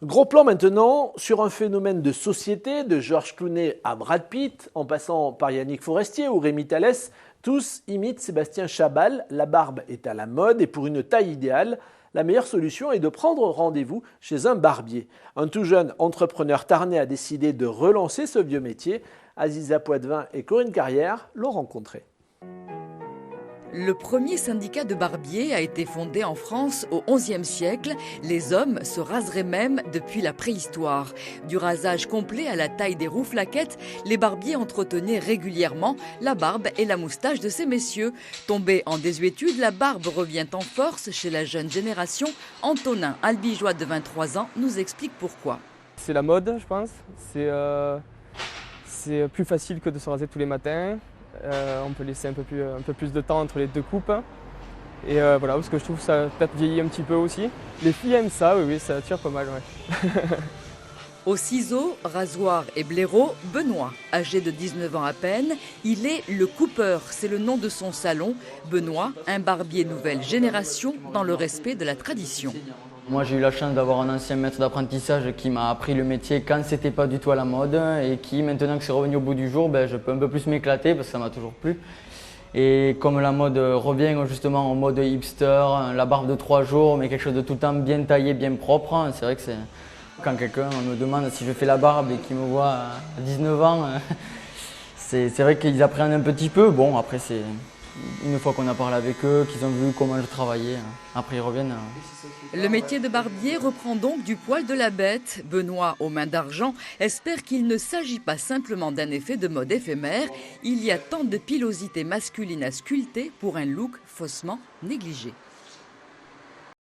Gros plan maintenant sur un phénomène de société, de George Clooney à Brad Pitt, en passant par Yannick Forestier ou Rémi Thalès, tous imitent Sébastien Chabal, la barbe est à la mode et pour une taille idéale, la meilleure solution est de prendre rendez-vous chez un barbier. Un tout jeune entrepreneur tarnais a décidé de relancer ce vieux métier. Aziza Poitvin et Corinne Carrière l'ont rencontré. Le premier syndicat de barbiers a été fondé en France au XIe siècle. Les hommes se raseraient même depuis la préhistoire. Du rasage complet à la taille des rouflaquettes, les barbiers entretenaient régulièrement la barbe et la moustache de ces messieurs. Tombée en désuétude, la barbe revient en force chez la jeune génération. Antonin, albigeois de 23 ans, nous explique pourquoi. C'est la mode, je pense. C'est plus facile que de se raser tous les matins. On peut laisser un peu plus de temps entre les deux coupes. Et voilà, parce que je trouve que ça peut-être vieillit un petit peu aussi. Les filles aiment ça, oui, ça attire pas mal, ouais. Au ciseau, rasoir et blaireau, Benoît, âgé de 19 ans à peine, il est le coupeur, c'est le nom de son salon. Benoît, un barbier nouvelle génération dans le respect de la tradition. Moi j'ai eu la chance d'avoir un ancien maître d'apprentissage qui m'a appris le métier quand c'était pas du tout à la mode et qui maintenant que c'est revenu au bout du jour, je peux un peu plus m'éclater parce que ça m'a toujours plu. Et comme la mode revient justement en mode hipster, la barbe de 3 jours mais quelque chose de tout le temps bien taillé, bien propre, c'est vrai que quand quelqu'un me demande si je fais la barbe et qu'il me voit à 19 ans, c'est vrai qu'ils apprennent un petit peu. Bon après c'est une fois qu'on a parlé avec eux, qu'ils ont vu comment je travaillais, après ils reviennent. Le métier de barbier reprend donc du poil de la bête. Benoît, aux mains d'argent, espère qu'il ne s'agit pas simplement d'un effet de mode éphémère. Il y a tant de pilosité masculine à sculpter pour un look faussement négligé.